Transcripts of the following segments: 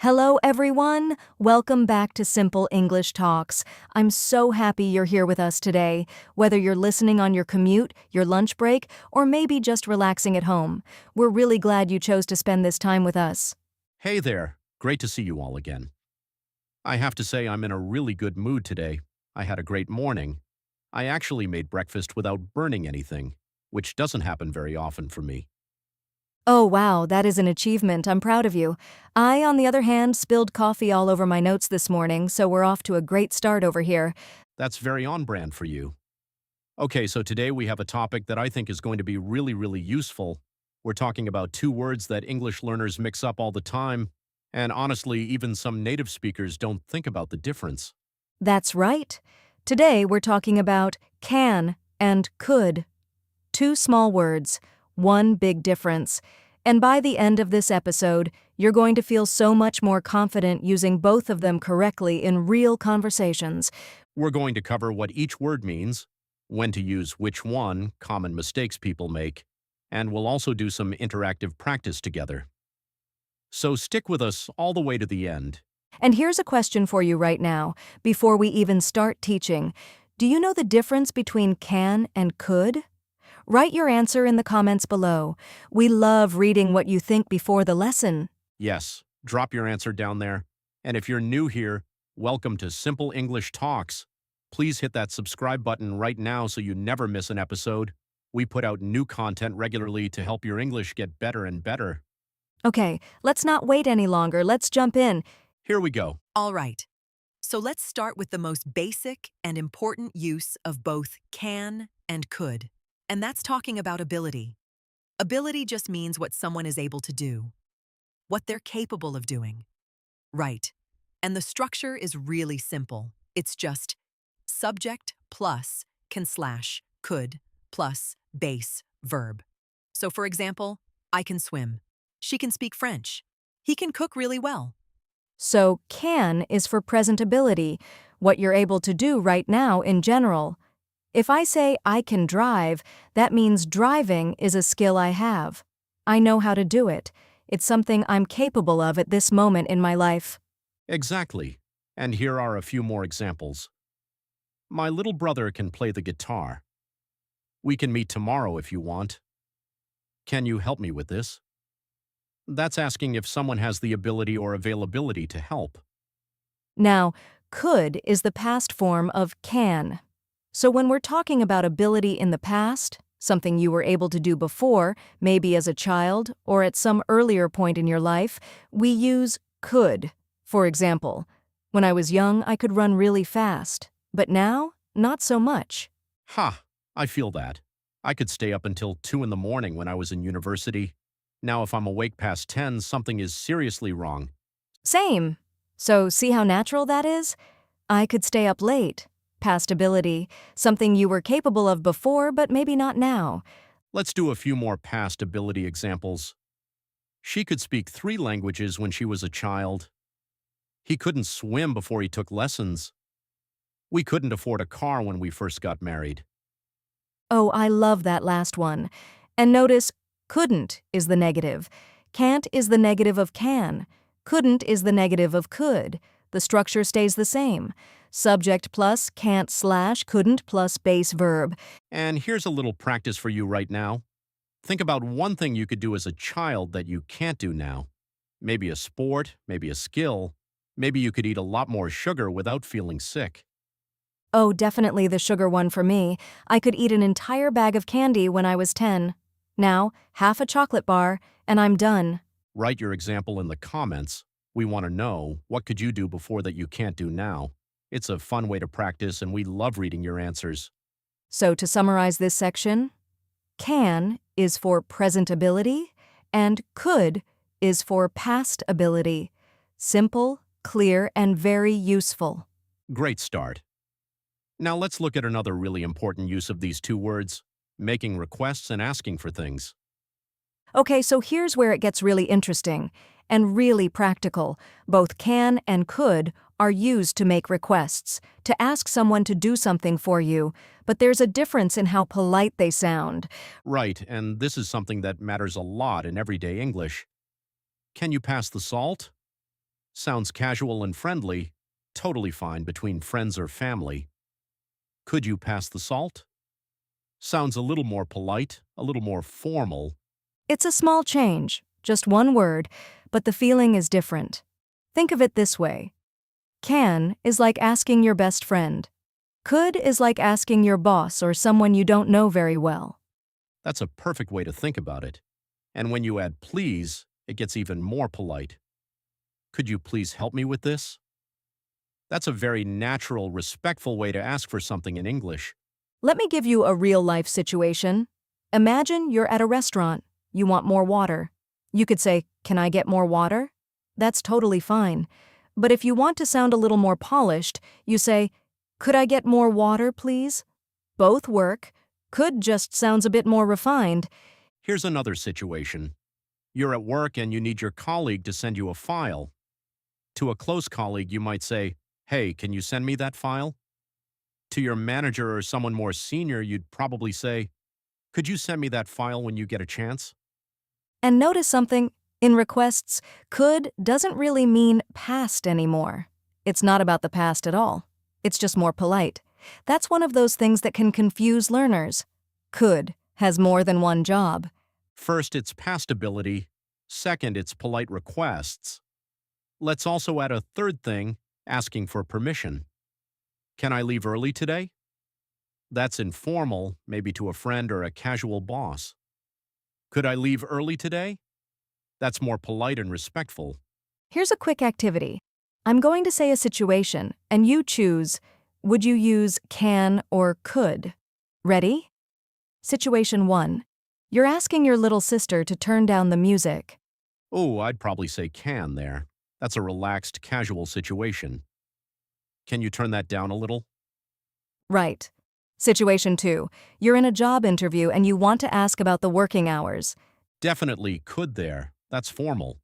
Hello, everyone. Welcome back to Simple English Talks. I'm so happy you're here with us today, whether you're listening on your commute, your lunch break, or maybe just relaxing at home. We're really glad you chose to spend this time with us. Hey there, great to see you all again. I have to say I'm in a really good mood today. I had a great morning. I actually made breakfast without burning anything, which doesn't happen very often for me. Oh, wow, that is an achievement. I'm proud of you. I, on the other hand, spilled coffee all over my notes this morning, so we're off to a great start over here. That's very on brand for you. Okay, so today we have a topic that I think is going to be really useful. We're talking about two words that English learners mix up all the time, and honestly, even some native speakers don't think about the difference. That's right. Today we're talking about can and could. Two small words, one big difference. And by the end of this episode, you're going to feel so much more confident using both of them correctly in real conversations. We're going to cover what each word means, when to use which one, common mistakes people make, and we'll also do some interactive practice together. So stick with us all the way to the end. And here's a question for you right now, before we even start teaching. Do you know the difference between can and could? Write your answer in the comments below. We love reading what you think before the lesson. Yes, drop your answer down there. And if you're new here, welcome to Simple English Talks. Please hit that subscribe button right now so you never miss an episode. We put out new content regularly to help your English get better and better. Okay, let's not wait any longer. Let's jump in. Here we go. All right. So let's start with the most basic and important use of both can and could. And that's talking about ability. Ability just means what someone is able to do, what they're capable of doing. Right. And the structure is really simple. It's just subject plus can slash could plus base verb. So for example, I can swim. She can speak French. He can cook really well. So can is for presentability, what you're able to do right now in general. If I say I can drive, that means driving is a skill I have. I know how to do it. It's something I'm capable of at this moment in my life. Exactly. And here are a few more examples. My little brother can play the guitar. We can meet tomorrow if you want. Can you help me with this? That's asking if someone has the ability or availability to help. Now, could is the past form of can. So when we're talking about ability in the past, something you were able to do before, maybe as a child or at some earlier point in your life, we use could. For example, when I was young, I could run really fast, but now, not so much. Ha! I feel that. I could stay up until 2 in the morning when I was in university. Now if I'm awake past 10, something is seriously wrong. Same. So see how natural that is? I could stay up late. Past ability, something you were capable of before, but maybe not now. Let's do a few more past ability examples. She could speak 3 languages when she was a child. He couldn't swim before he took lessons. We couldn't afford a car when we first got married. Oh, I love that last one. And notice, couldn't is the negative. Can't is the negative of can. Couldn't is the negative of could. The structure stays the same. Subject plus can't slash couldn't plus base verb. And here's a little practice for you right now. Think about one thing you could do as a child that you can't do now. Maybe a sport, maybe a skill. Maybe you could eat a lot more sugar without feeling sick. Oh, definitely the sugar one for me. I could eat an entire bag of candy when I was 10. Now, half a chocolate bar, and I'm done. Write your example in the comments. We want to know, what could you do before that you can't do now? It's a fun way to practice, and we love reading your answers. So to summarize this section, can is for present ability, and could is for past ability. Simple, clear, and very useful. Great start. Now let's look at another really important use of these two words, making requests and asking for things. Okay, so here's where it gets really interesting and really practical. Both can and could are used to make requests, to ask someone to do something for you, but there's a difference in how polite they sound. Right, and this is something that matters a lot in everyday English. Can you pass the salt? Sounds casual and friendly, totally fine between friends or family. Could you pass the salt? Sounds a little more polite, a little more formal. It's a small change, just one word, but the feeling is different. Think of it this way. Can is like asking your best friend. Could is like asking your boss or someone you don't know very well. That's a perfect way to think about it. And when you add please, it gets even more polite. Could you please help me with this? That's a very natural, respectful way to ask for something in English. Let me give you a real-life situation. Imagine you're at a restaurant. You want more water. You could say, "Can I get more water?" That's totally fine. But if you want to sound a little more polished, you say, "Could I get more water, please?" Both work. Could just sounds a bit more refined. Here's another situation. You're at work and you need your colleague to send you a file. To a close colleague, you might say, "Hey, can you send me that file?" To your manager or someone more senior, you'd probably say, "Could you send me that file when you get a chance?" And notice something, in requests, could doesn't really mean past anymore. It's not about the past at all. It's just more polite. That's one of those things that can confuse learners. Could has more than one job. First, it's past ability. Second, it's polite requests. Let's also add a third thing, asking for permission. Can I leave early today? That's informal, maybe to a friend or a casual boss. Could I leave early today? That's more polite and respectful. Here's a quick activity. I'm going to say a situation, and you choose, would you use can or could? Ready? Situation 1. You're asking your little sister to turn down the music. Oh, I'd probably say can there. That's a relaxed, casual situation. Can you turn that down a little? Right. Situation 2. You're in a job interview and you want to ask about the working hours. Definitely could there. That's formal.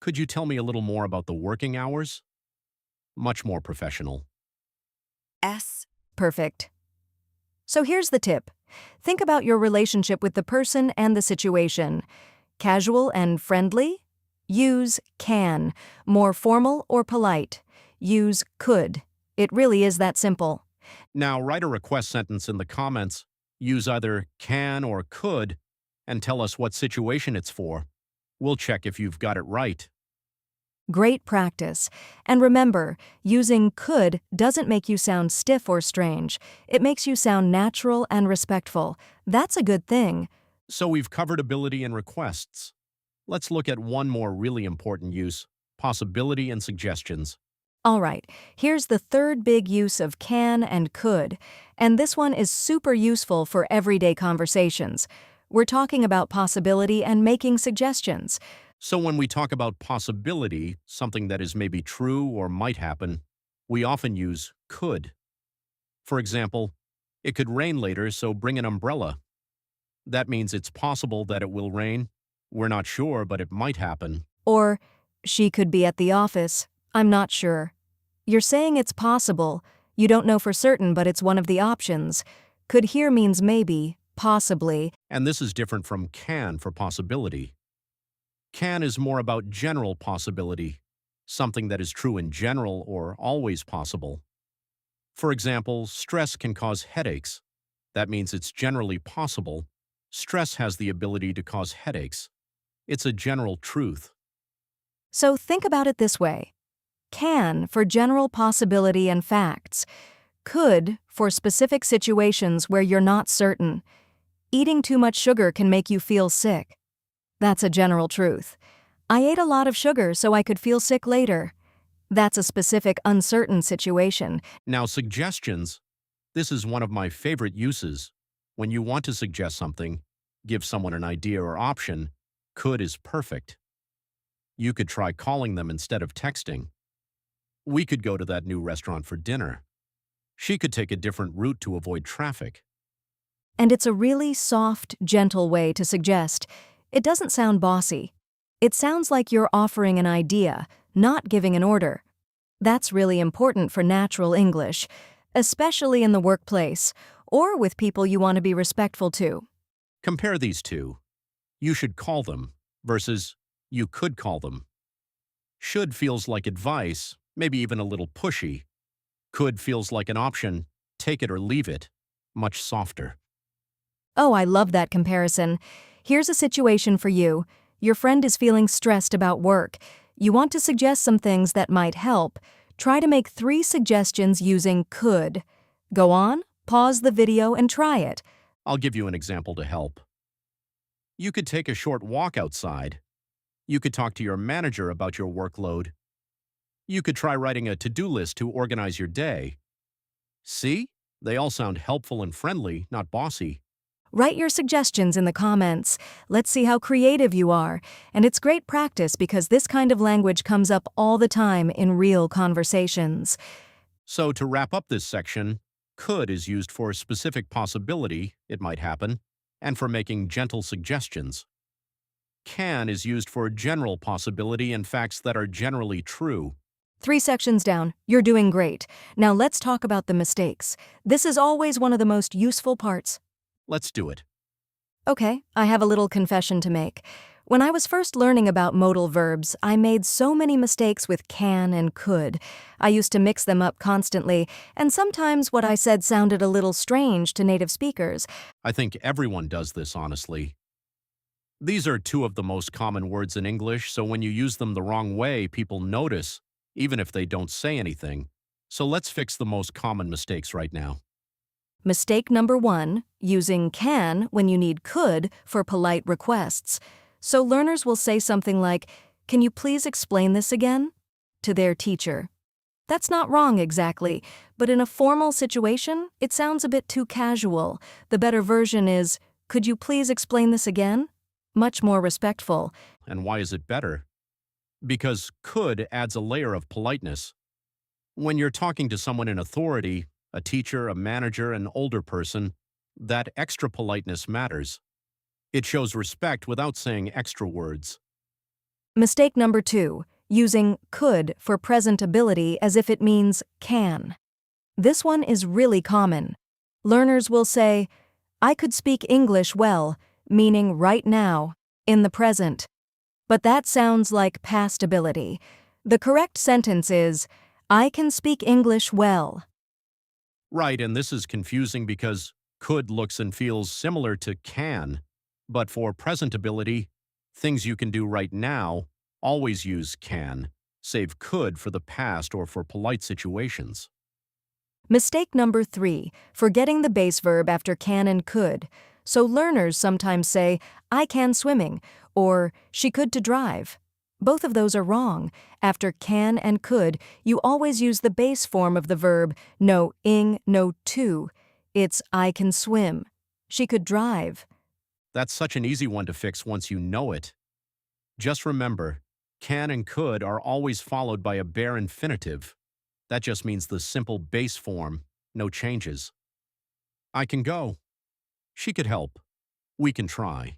Could you tell me a little more about the working hours? Much more professional. S. Perfect. So here's the tip. Think about your relationship with the person and the situation. Casual and friendly? Use can. More formal or polite? Use could. It really is that simple. Now, write a request sentence in the comments. Use either can or could and tell us what situation it's for. We'll check if you've got it right. Great practice. And remember, using could doesn't make you sound stiff or strange. It makes you sound natural and respectful. That's a good thing. So we've covered ability and requests. Let's look at one more really important use, possibility and suggestions. All right, here's the third big use of can and could, and this one is super useful for everyday conversations. We're talking about possibility and making suggestions. So when we talk about possibility, something that is maybe true or might happen, we often use could. For example, it could rain later, so bring an umbrella. That means it's possible that it will rain. We're not sure, but it might happen. Or, she could be at the office. I'm not sure. You're saying it's possible. You don't know for certain, but it's one of the options. Could here means maybe, possibly. And this is different from can for possibility. Can is more about general possibility, something that is true in general or always possible. For example, stress can cause headaches. That means it's generally possible. Stress has the ability to cause headaches. It's a general truth. So think about it this way. Can for general possibility and facts. Could for specific situations where you're not certain. Eating too much sugar can make you feel sick. That's a general truth. I ate a lot of sugar so I could feel sick later. That's a specific uncertain situation. Now, suggestions. This is one of my favorite uses. When you want to suggest something, give someone an idea or option, could is perfect. You could try calling them instead of texting. We could go to that new restaurant for dinner. She could take a different route to avoid traffic. And it's a really soft, gentle way to suggest. It doesn't sound bossy. It sounds like you're offering an idea, not giving an order. That's really important for natural English, especially in the workplace, or with people you want to be respectful to. Compare these two. You should call them versus you could call them. Should feels like advice, maybe even a little pushy. Could feels like an option, take it or leave it, much softer. Oh, I love that comparison. Here's a situation for you. Your friend is feeling stressed about work. You want to suggest some things that might help. Try to make 3 suggestions using could. Go on, pause the video and try it. I'll give you an example to help. You could take a short walk outside. You could talk to your manager about your workload. You could try writing a to-do list to organize your day. See? They all sound helpful and friendly, not bossy. Write your suggestions in the comments. Let's see how creative you are. And it's great practice because this kind of language comes up all the time in real conversations. So to wrap up this section, could is used for a specific possibility, it might happen, and for making gentle suggestions. Can is used for general possibility and facts that are generally true. 3 sections down. You're doing great. Now let's talk about the mistakes. This is always one of the most useful parts. Let's do it. Okay, I have a little confession to make. When I was first learning about modal verbs, I made so many mistakes with can and could. I used to mix them up constantly, and sometimes what I said sounded a little strange to native speakers. I think everyone does this, honestly. These are 2 of the most common words in English, so when you use them the wrong way, people notice, even if they don't say anything. So let's fix the most common mistakes right now. Mistake number 1, using can when you need could for polite requests. So learners will say something like, "Can you please explain this again?" to their teacher. That's not wrong exactly, but in a formal situation, it sounds a bit too casual. The better version is, "Could you please explain this again?" Much more respectful. And why is it better? Because could adds a layer of politeness. When you're talking to someone in authority, a teacher, a manager, an older person, that extra politeness matters. It shows respect without saying extra words. Mistake number 2, using could for present ability as if it means can. This one is really common. Learners will say, "I could speak English well," meaning right now, in the present. But that sounds like past ability. The correct sentence is, "I can speak English well." Right, and this is confusing because could looks and feels similar to can, but for present ability, things you can do right now, always use can, save could for the past or for polite situations. Mistake number 3, forgetting the base verb after can and could. So learners sometimes say, "I can swimming," or "she could to drive." Both of those are wrong. After can and could, you always use the base form of the verb, no ing, no to. It's "I can swim." "She could drive." That's such an easy one to fix once you know it. Just remember, can and could are always followed by a bare infinitive. That just means the simple base form, no changes. I can go. She could help. We can try.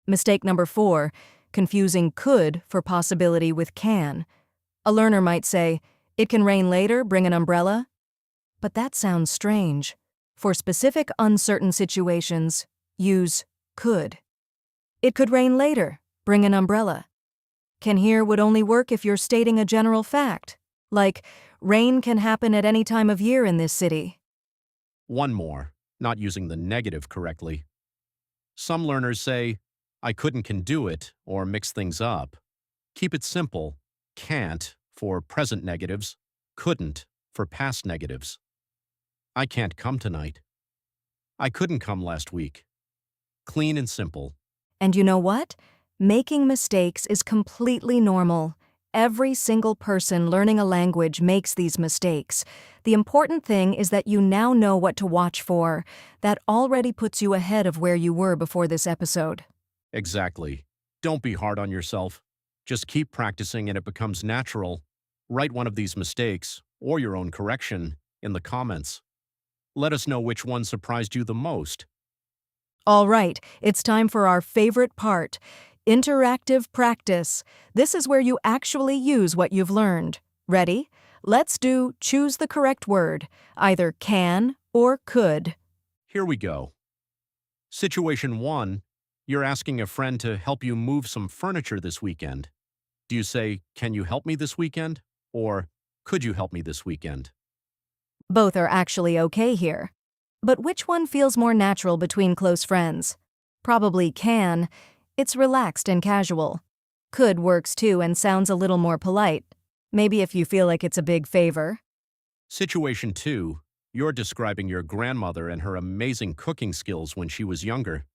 Mistake number 4, confusing could for possibility with can. A learner might say, "It can rain later, bring an umbrella." But that sounds strange. For specific uncertain situations, use could. "It could rain later, bring an umbrella." Can here would only work if you're stating a general fact, like, "Rain can happen at any time of year in this city." One more, not using the negative correctly. Some learners say, "I couldn't can do it," or mix things up. Keep it simple. Can't for present negatives, couldn't for past negatives. I can't come tonight. I couldn't come last week. Clean and simple. And you know what? Making mistakes is completely normal. Every single person learning a language makes these mistakes. The important thing is that you now know what to watch for. That already puts you ahead of where you were before this episode. Exactly. Don't be hard on yourself. Just keep practicing and it becomes natural. Write one of these mistakes, or your own correction, in the comments. Let us know which one surprised you the most. All right, it's time for our favorite part, interactive practice. This is where you actually use what you've learned. Ready? Let's do choose the correct word, either can or could. Here we go. Situation 1. You're asking a friend to help you move some furniture this weekend. Do you say, can you help me this weekend? Or could you help me this weekend? Both are actually okay here. But which one feels more natural between close friends? Probably can. It's relaxed and casual. Could works too and sounds a little more polite. Maybe if you feel like it's a big favor. Situation 2. You're describing your grandmother and her amazing cooking skills when she was younger.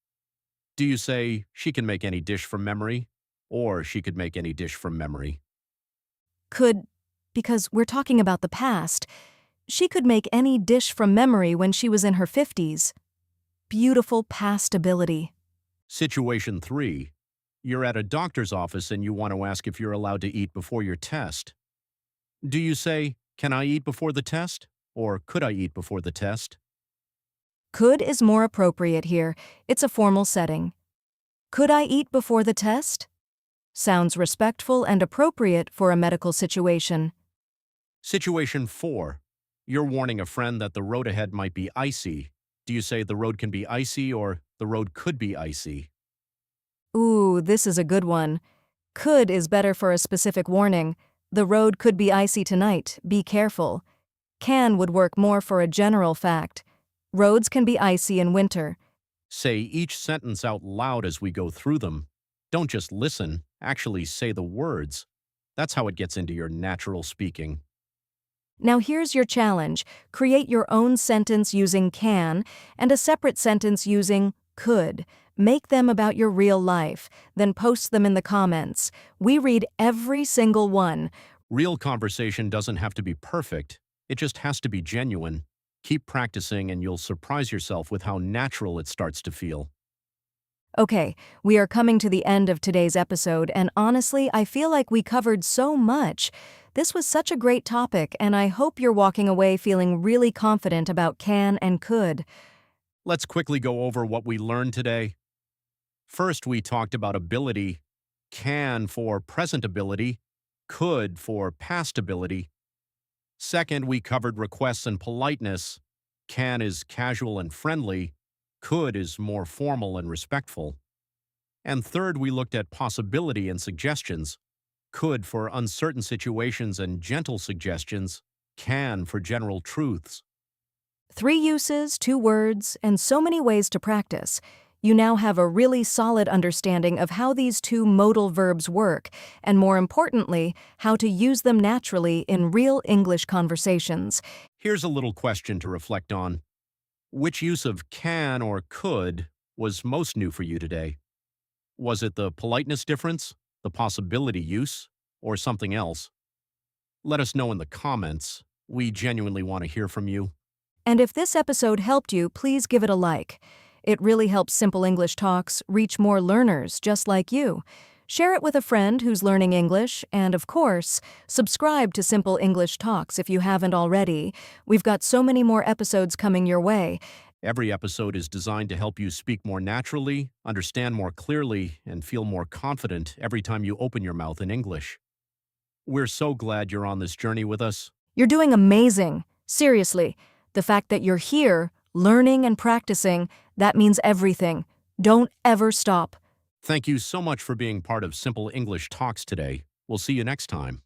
Do you say, she can make any dish from memory? Or she could make any dish from memory? Could, because we're talking about the past, she could make any dish from memory when she was in her 50s. Beautiful past ability. Situation 3. You're at a doctor's office and you want to ask if you're allowed to eat before your test. Do you say, can I eat before the test? Or could I eat before the test? Could is more appropriate here. It's a formal setting. Could I eat before the test? Sounds respectful and appropriate for a medical situation. Situation 4. You're warning a friend that the road ahead might be icy. Do you say the road can be icy or the road could be icy? Ooh, this is a good one. Could is better for a specific warning. The road could be icy tonight. Be careful. Can would work more for a general fact. Roads can be icy in winter. Say each sentence out loud as we go through them. Don't just listen, actually say the words. That's how it gets into your natural speaking. Now here's your challenge. Create your own sentence using can and a separate sentence using could. Make them about your real life, then post them in the comments. We read every single one. Real conversation doesn't have to be perfect. It just has to be genuine. Keep practicing and you'll surprise yourself with how natural it starts to feel. Okay, we are coming to the end of today's episode, and honestly, I feel like we covered so much. This was such a great topic, and I hope you're walking away feeling really confident about can and could. Let's quickly go over what we learned today. First, we talked about ability, can for present ability, could for past ability. Second, we covered requests and politeness. Can is casual and friendly. Could is more formal and respectful. And third, we looked at possibility and suggestions. Could for uncertain situations and gentle suggestions. Can for general truths. 3 uses, 2 words, and so many ways to practice. You now have a really solid understanding of how these 2 modal verbs work, and more importantly, how to use them naturally in real English conversations. Here's a little question to reflect on. Which use of can or could was most new for you today? Was it the politeness difference, the possibility use, or something else? Let us know in the comments. We genuinely want to hear from you. And if this episode helped you, please give it a like. It really helps Simple English Talks reach more learners just like you. Share it with a friend who's learning English, and of course, subscribe to Simple English Talks if you haven't already. We've got so many more episodes coming your way. Every episode is designed to help you speak more naturally, understand more clearly, and feel more confident every time you open your mouth in English. We're so glad you're on this journey with us. You're doing amazing. Seriously, the fact that you're here, learning and practicing, that means everything. Don't ever stop. Thank you so much for being part of Simple English Talks today. We'll see you next time.